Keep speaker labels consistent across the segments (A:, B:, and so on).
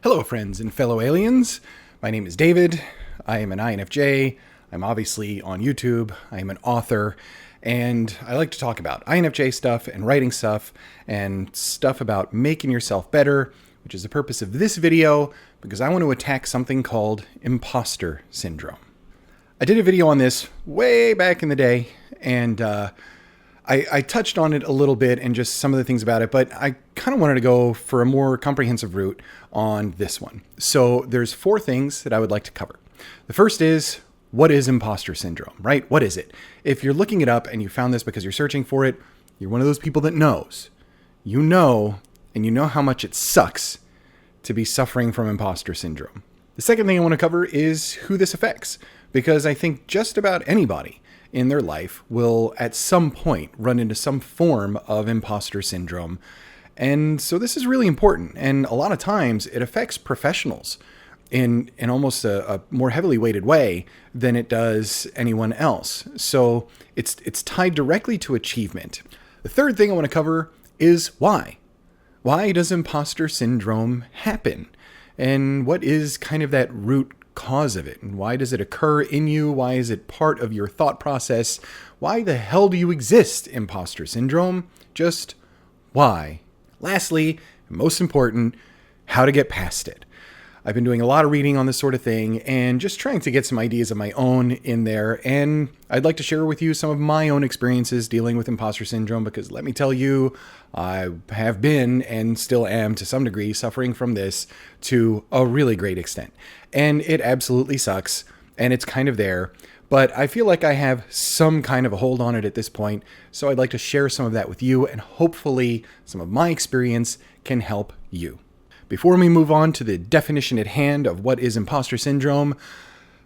A: Hello, friends and fellow aliens. My name is David. I am an INFJ. I'm obviously on YouTube. I am an author, and I like to talk about INFJ stuff and writing stuff and stuff about making yourself better, which is the purpose of this video, because I want to attack something called Imposter Syndrome. I did a video on this way back in the day, and I touched on it a little bit and just some of the things about it, but I kind of wanted to go for a more comprehensive route on this one. So there's 4 things that I would like to cover. The first is, what is imposter syndrome, right? What is it? If you're looking it up and you found this because you're searching for it, you're one of those people that knows. You know, and you know how much it sucks to be suffering from imposter syndrome. The second thing I want to cover is who this affects, because I think just about anybody in their life will at some point run into some form of imposter syndrome. And so this is really important. And a lot of times it affects professionals in almost a more heavily weighted way than it does anyone else. So it's tied directly to achievement. The third thing I want to cover is why. Why does imposter syndrome happen? And what is kind of that root cause of it? And why does it occur in you? Why is it part of your thought process? Why the hell do you exist, imposter syndrome? Just why? Lastly, most important, how to get past it. I've been doing a lot of reading on this sort of thing and just trying to get some ideas of my own in there. And I'd like to share with you some of my own experiences dealing with imposter syndrome, because let me tell you, I have been and still am to some degree suffering from this to a really great extent. And it absolutely sucks, and it's kind of there. But I feel like I have some kind of a hold on it at this point, so I'd like to share some of that with you, and hopefully some of my experience can help you. Before we move on to the definition at hand of what is imposter syndrome,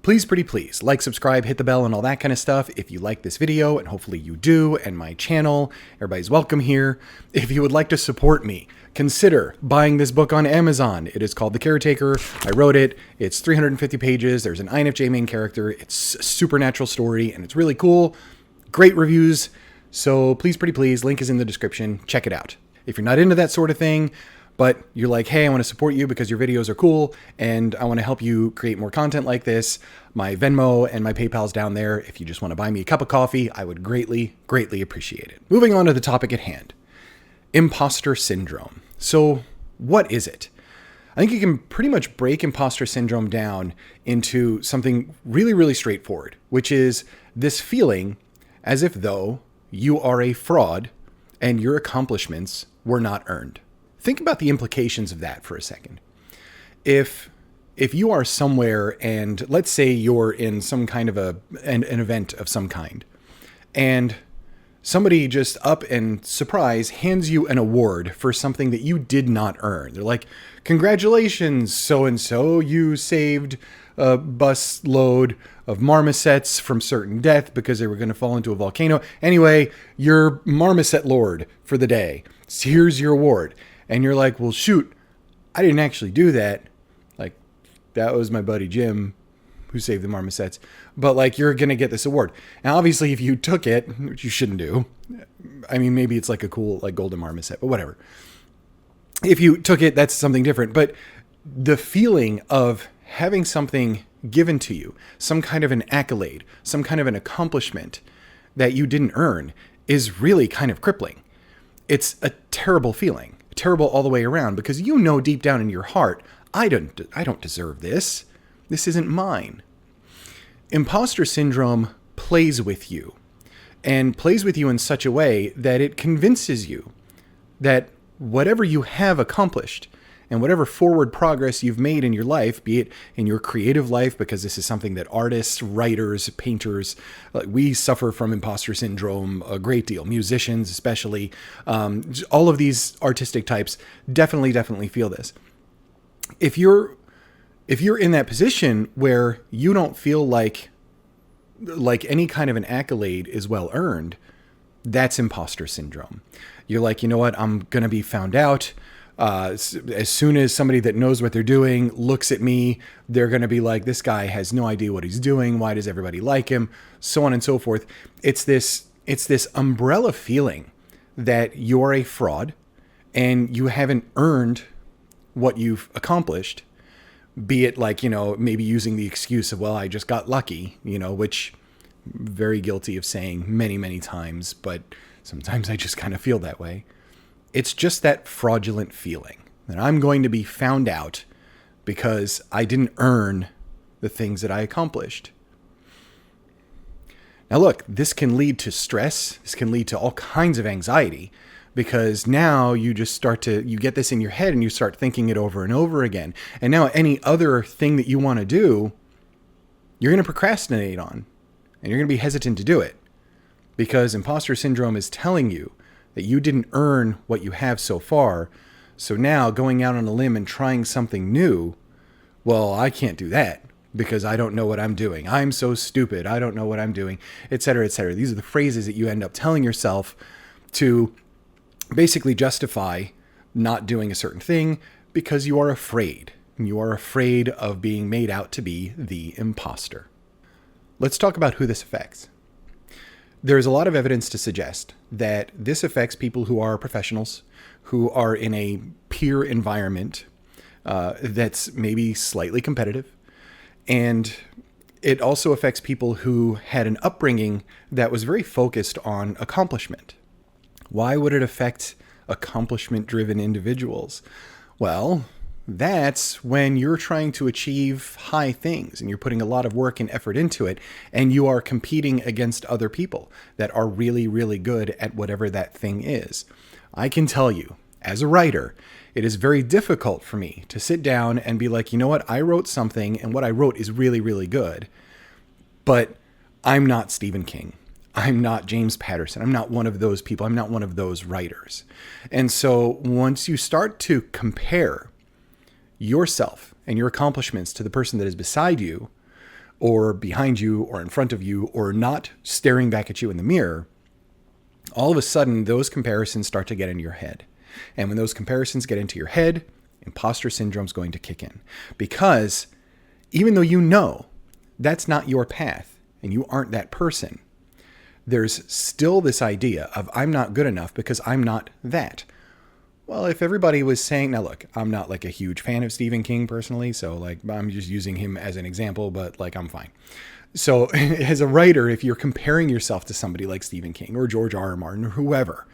A: please, pretty please, like, subscribe, hit the bell, and all that kind of stuff if you like this video, and hopefully you do, and my channel. Everybody's welcome here. If you would like to support me, consider buying this book on Amazon. It is called The Caretaker. I wrote it. It's 350 pages. There's an INFJ main character. It's a supernatural story, and it's really cool. Great reviews. So please, pretty please, link is in the description. Check it out. If you're not into that sort of thing, but you're like, hey, I want to support you because your videos are cool, and I want to help you create more content like this, my Venmo and my PayPal's down there. If you just want to buy me a cup of coffee, I would greatly, greatly appreciate it. Moving on to the topic at hand. Imposter syndrome. So what is it? I think you can pretty much break imposter syndrome down into something really, really straightforward, which is this feeling as if though you are a fraud and your accomplishments were not earned. Think about the implications of that for a second. If you are somewhere and let's say you're in some kind of an event of some kind, and somebody just up and surprise hands you an award for something that you did not earn. They're like, congratulations, so-and-so, you saved a bus load of marmosets from certain death because they were going to fall into a volcano. Anyway, you're marmoset lord for the day. So here's your award. And you're like, well, shoot, I didn't actually do that. Like, that was my buddy Jim who saved the marmosets. But, like, you're going to get this award. Now, obviously, if you took it, which you shouldn't do. I mean, maybe it's like a cool, like, golden marmoset, but whatever. If you took it, that's something different. But the feeling of having something given to you, some kind of an accolade, some kind of an accomplishment that you didn't earn is really kind of crippling. It's a terrible feeling. Terrible all the way around, because you know deep down in your heart, I don't deserve this. This isn't mine. Imposter syndrome plays with you, and plays with you in such a way that it convinces you that whatever you have accomplished and whatever forward progress you've made in your life, be it in your creative life, because this is something that artists, writers, painters, we suffer from imposter syndrome a great deal. Musicians, especially, all of these artistic types definitely feel this. If you're in that position where you don't feel like any kind of an accolade is well earned, that's imposter syndrome. You're like, you know what? I'm going to be found out. As soon as somebody that knows what they're doing looks at me, they're going to be like, this guy has no idea what he's doing. Why does everybody like him? So on and so forth. It's this umbrella feeling that you're a fraud and you haven't earned what you've accomplished, be it like, maybe using the excuse of, well, I just got lucky, which I'm very guilty of saying many, many times, but sometimes I just kind of feel that way. It's just that fraudulent feeling that I'm going to be found out because I didn't earn the things that I accomplished. Now look, this can lead to stress. This can lead to all kinds of anxiety, because now you get this in your head and you start thinking it over and over again. And now any other thing that you want to do, you're going to procrastinate on, and you're going to be hesitant to do it, because imposter syndrome is telling you that you didn't earn what you have so far. So now going out on a limb and trying something new, well, I can't do that because I don't know what I'm doing. I'm so stupid. I don't know what I'm doing, et cetera, et cetera. These are the phrases that you end up telling yourself to basically justify not doing a certain thing because you are afraid. You are afraid of being made out to be the imposter. Let's talk about who this affects. There's a lot of evidence to suggest that this affects people who are professionals, who are in a peer environment that's maybe slightly competitive. And it also affects people who had an upbringing that was very focused on accomplishment. Why would it affect accomplishment-driven individuals? Well, that's when you're trying to achieve high things and you're putting a lot of work and effort into it, and you are competing against other people that are really, really good at whatever that thing is. I can tell you, as a writer, it is very difficult for me to sit down and be like, you know what, I wrote something and what I wrote is really, really good, but I'm not Stephen King. I'm not James Patterson. I'm not one of those people. I'm not one of those writers. And so once you start to compare yourself and your accomplishments to the person that is beside you or behind you or in front of you or not staring back at you in the mirror, all of a sudden those comparisons start to get in your head. And when those comparisons get into your head, imposter syndrome is going to kick in, because even though you know that's not your path and you aren't that person, there's still this idea of I'm not good enough because I'm not that. Well, if everybody was saying, now look, I'm not like a huge fan of Stephen King personally, so like I'm just using him as an example, but like I'm fine. So as a writer, if you're comparing yourself to somebody like Stephen King or George R. R. Martin or whoever,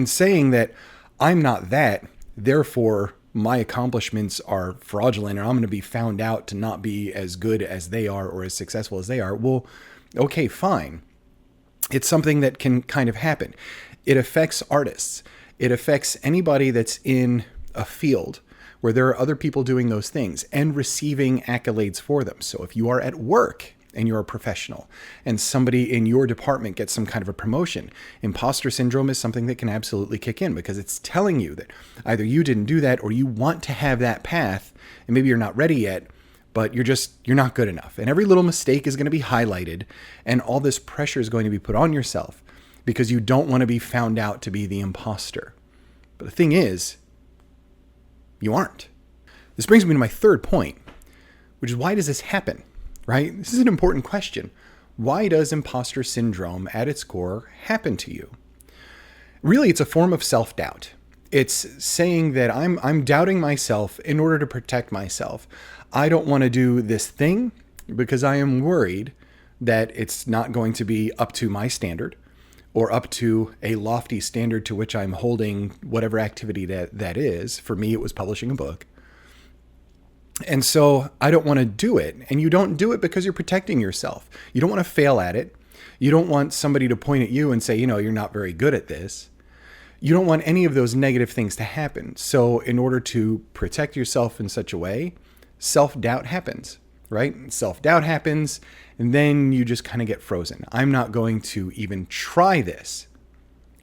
A: saying that I'm not that, therefore my accomplishments are fraudulent and I'm going to be found out to not be as good as they are or as successful as they are, well, okay, fine. It's something that can kind of happen. It affects artists. It affects anybody that's in a field where there are other people doing those things and receiving accolades for them. So if you are at work and you're a professional and somebody in your department gets some kind of a promotion, imposter syndrome is something that can absolutely kick in, because it's telling you that either you didn't do that or you want to have that path and maybe you're not ready yet, but you're not good enough. And every little mistake is going to be highlighted and all this pressure is going to be put on yourself because you don't want to be found out to be the imposter. But the thing is, you aren't. This brings me to my third point, which is, why does this happen, right? This is an important question. Why does imposter syndrome at its core happen to you? Really, it's a form of self-doubt. It's saying that I'm doubting myself in order to protect myself. I don't want to do this thing because I am worried that it's not going to be up to my standard or up to a lofty standard to which I'm holding whatever activity that is. For me, it was publishing a book. And so I don't want to do it. And you don't do it because you're protecting yourself. You don't want to fail at it. You don't want somebody to point at you and say, you're not very good at this. You don't want any of those negative things to happen. So in order to protect yourself in such a way, self-doubt happens, right? Self-doubt happens, and then you just kind of get frozen. I'm not going to even try this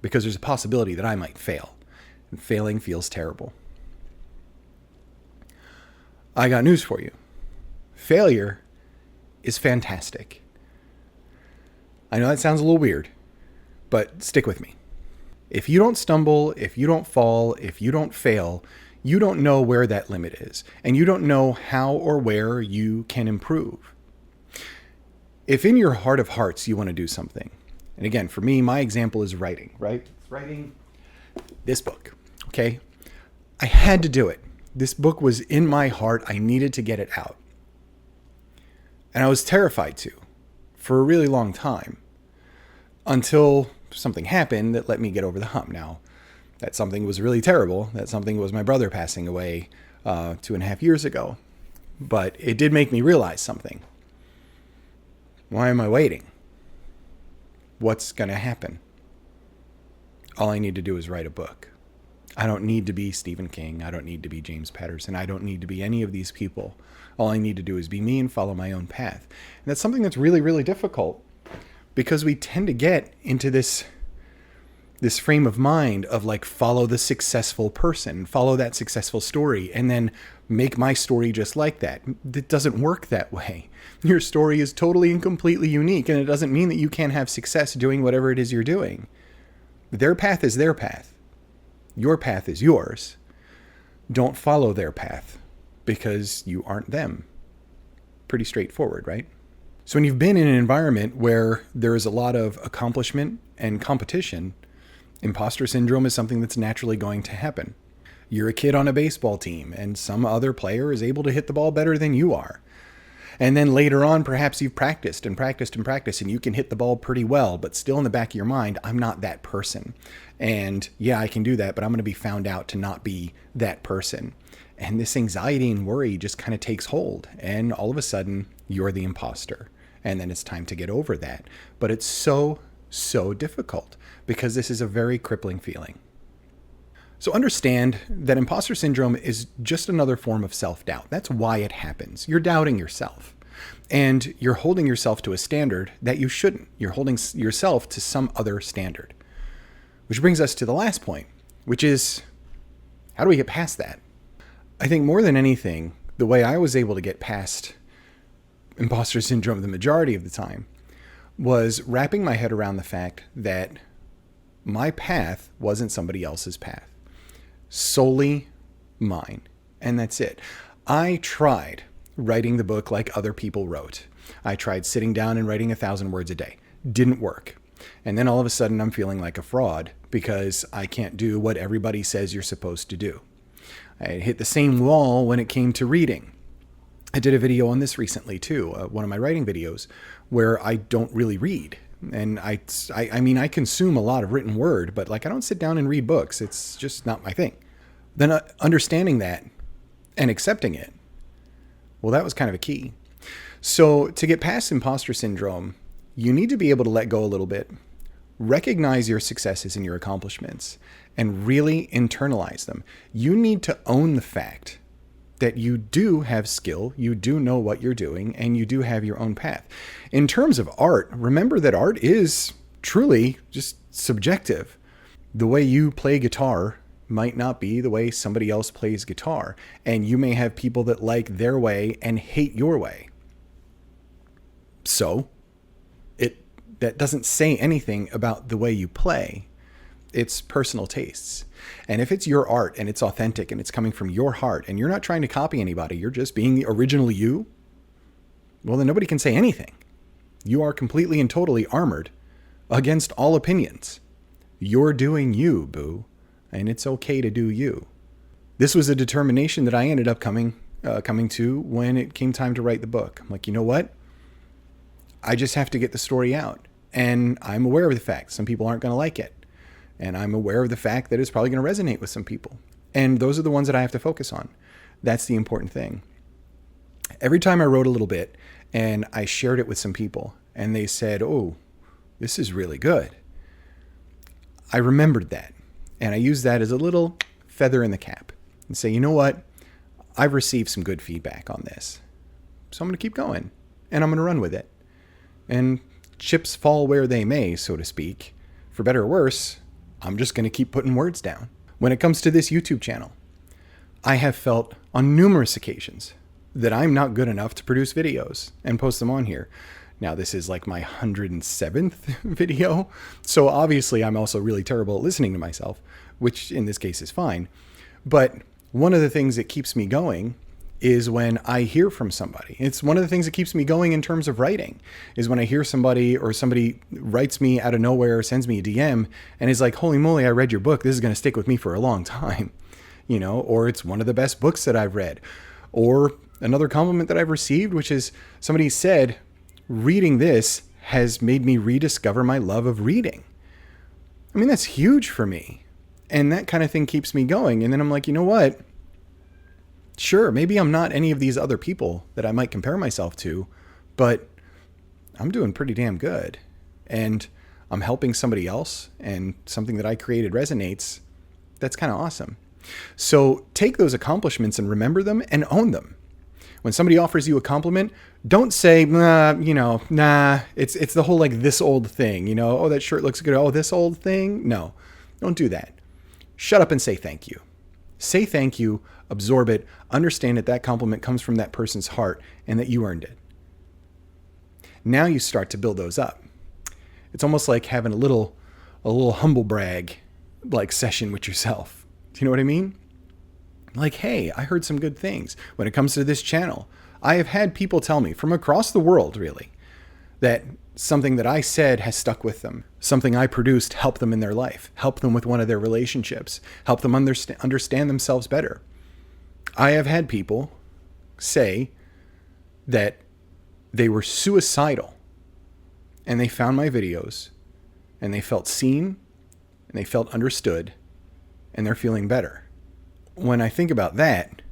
A: because there's a possibility that I might fail. And failing feels terrible. I got news for you. Failure is fantastic. I know that sounds a little weird, but stick with me. If you don't stumble, if you don't fall, if you don't fail, you don't know where that limit is, and you don't know how or where you can improve. If in your heart of hearts you want to do something, And again, for me, my example is writing, right? It's writing this book, okay? I had to do it. This book was in my heart. I needed to get it out. And I was terrified to for a really long time until something happened that let me get over the hump. Now, that something was really terrible. That something was my brother passing away 2.5 years ago. But it did make me realize something. Why am I waiting? What's going to happen? All I need to do is write a book. I don't need to be Stephen King. I don't need to be James Patterson. I don't need to be any of these people. All I need to do is be me and follow my own path. And that's something that's really, really difficult because we tend to get into this frame of mind of like, follow the successful person, follow that successful story, and then make my story just like that. It doesn't work that way. Your story is totally and completely unique, and it doesn't mean that you can't have success doing whatever it is you're doing. Their path is their path. Your path is yours. Don't follow their path because you aren't them. Pretty straightforward, right? So when you've been in an environment where there is a lot of accomplishment and competition, imposter syndrome is something that's naturally going to happen. You're a kid on a baseball team and some other player is able to hit the ball better than you are. And then later on, perhaps you've practiced and practiced and practiced and you can hit the ball pretty well, but still in the back of your mind, I'm not that person. And yeah, I can do that, but I'm going to be found out to not be that person. And this anxiety and worry just kind of takes hold. And all of a sudden, you're the imposter. And then it's time to get over that. But it's so difficult because this is a very crippling feeling. So understand that imposter syndrome is just another form of self-doubt. That's why it happens. You're doubting yourself. And you're holding yourself to a standard that you shouldn't. You're holding yourself to some other standard. Which brings us to the last point, which is, how do we get past that? I think more than anything, the way I was able to get past imposter syndrome the majority of the time was wrapping my head around the fact that my path wasn't somebody else's path. Solely mine. And that's it. I tried writing the book like other people wrote. I tried sitting down and writing 1,000 words a day. Didn't work. And then all of a sudden I'm feeling like a fraud because I can't do what everybody says you're supposed to do. I hit the same wall when it came to reading. I did a video on this recently too, one of my writing videos, where I don't really read. And I mean, I consume a lot of written word, but like I don't sit down and read books. It's just not my thing. Then understanding that and accepting it, well, that was kind of a key. So to get past imposter syndrome, you need to be able to let go a little bit, recognize your successes and your accomplishments, and really internalize them. You need to own the fact that you do have skill, you do know what you're doing, and you do have your own path. In terms of art, remember that art is truly just subjective. The way you play guitar might not be the way somebody else plays guitar, and you may have people that like their way and hate your way. So, that doesn't say anything about the way you play. It's personal tastes. And if it's your art and it's authentic and it's coming from your heart and you're not trying to copy anybody, you're just being the original you, well, then nobody can say anything. You are completely and totally armored against all opinions. You're doing you, boo. And it's okay to do you. This was a determination that I ended up coming to when it came time to write the book. I'm like, you know what? I just have to get the story out. And I'm aware of the fact some people aren't going to like it. And I'm aware of the fact that it's probably going to resonate with some people. And those are the ones that I have to focus on. That's the important thing. Every time I wrote a little bit and I shared it with some people and they said, oh, this is really good, I remembered that. And I used that as a little feather in the cap and say, you know what? I've received some good feedback on this. So I'm going to keep going and I'm going to run with it. And chips fall where they may, so to speak. For better or worse, I'm just going to keep putting words down. When it comes to this YouTube channel, I have felt on numerous occasions that I'm not good enough to produce videos and post them on here. Now, this is like my 107th video, so obviously I'm also really terrible at listening to myself, which in this case is fine. But one of the things that keeps me going is when I hear from somebody. It's one of the things that keeps me going in terms of writing, is when I hear somebody, or somebody writes me out of nowhere, sends me a DM and is like, holy moly, I read your book. This is going to stick with me for a long time, or it's one of the best books that I've read. Or another compliment that I've received, which is somebody said, reading this has made me rediscover my love of reading. I mean, that's huge for me. And that kind of thing keeps me going. And then I'm like, you know what? Sure, maybe I'm not any of these other people that I might compare myself to, but I'm doing pretty damn good. And I'm helping somebody else, and something that I created resonates. That's kind of awesome. So take those accomplishments and remember them and own them. When somebody offers you a compliment, don't say, nah, it's the whole like this old thing, oh, that shirt looks good. Oh, this old thing. No, don't do that. Shut up and say thank you. Say thank you, absorb it, understand that that compliment comes from that person's heart and that you earned it. Now you start to build those up. It's almost like having a little humble brag like session with yourself. Do you know what I mean? Like, hey, I heard some good things. When it comes to this channel, I have had people tell me from across the world, really, that something that I said has stuck with them. Something I produced helped them in their life, helped them with one of their relationships, helped them understand themselves better. I have had people say that they were suicidal and they found my videos and they felt seen and they felt understood and they're feeling better. When I think about that,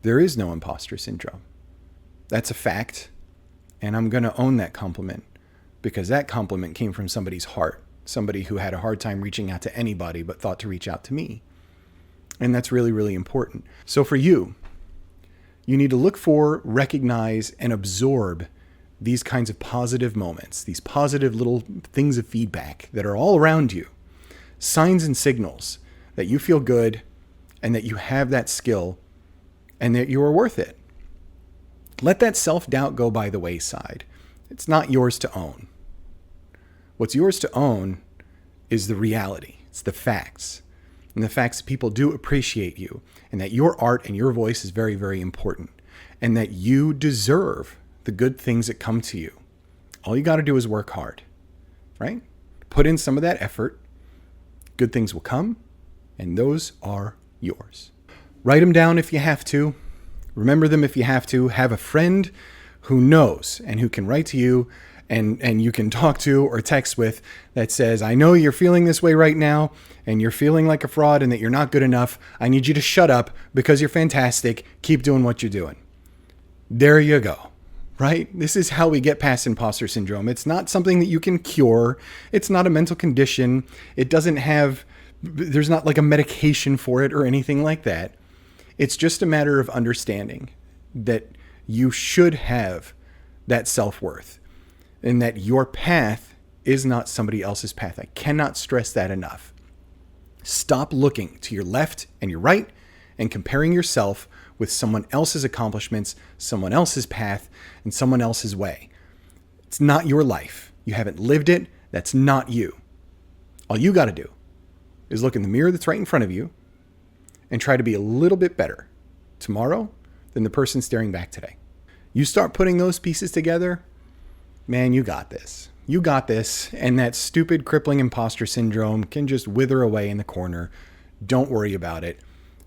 A: there is no imposter syndrome. That's a fact. And I'm going to own that compliment, because that compliment came from somebody's heart, somebody who had a hard time reaching out to anybody but thought to reach out to me. And that's really, really important. So for you, you need to look for, recognize, and absorb these kinds of positive moments, these positive little things of feedback that are all around you, signs and signals that you feel good and that you have that skill and that you are worth it. Let that self-doubt go by the wayside. It's not yours to own. What's yours to own is the reality. It's the facts. And the facts that people do appreciate you, and that your art and your voice is very, very important, and that you deserve the good things that come to you. All you got to do is work hard, right? Put in some of that effort. Good things will come, and those are yours. Write them down if you have to. Remember them if you have to. Have a friend who knows and who can write to you and you can talk to or text with that says, I know you're feeling this way right now and you're feeling like a fraud and that you're not good enough. I need you to shut up because you're fantastic. Keep doing what you're doing. There you go, right? This is how we get past imposter syndrome. It's not something that you can cure. It's not a mental condition. There's not like a medication for it or anything like that. It's just a matter of understanding that you should have that self-worth and that your path is not somebody else's path. I cannot stress that enough. Stop looking to your left and your right and comparing yourself with someone else's accomplishments, someone else's path, and someone else's way. It's not your life. You haven't lived it. That's not you. All you got to do is look in the mirror that's right in front of you and try to be a little bit better tomorrow than the person staring back today. You start putting those pieces together, man, you got this. You got this, and that stupid crippling imposter syndrome can just wither away in the corner. Don't worry about it.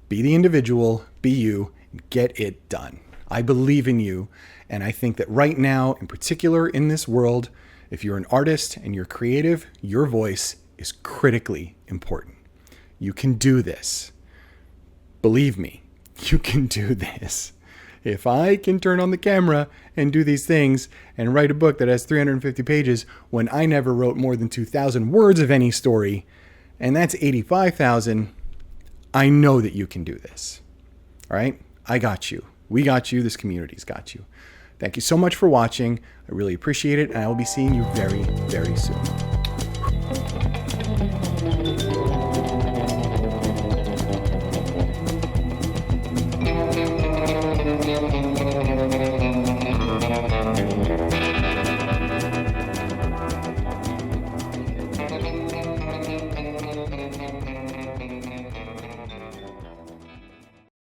A: Be the individual, be you, and get it done. I believe in you, and I think that right now, in particular in this world, if you're an artist and you're creative, your voice is critically important. You can do this. Believe me, you can do this. If I can turn on the camera and do these things and write a book that has 350 pages when I never wrote more than 2,000 words of any story, and that's 85,000, I know that you can do this. All right? I got you. We got you. This community's got you. Thank you so much for watching. I really appreciate it, and I will be seeing you very, very soon.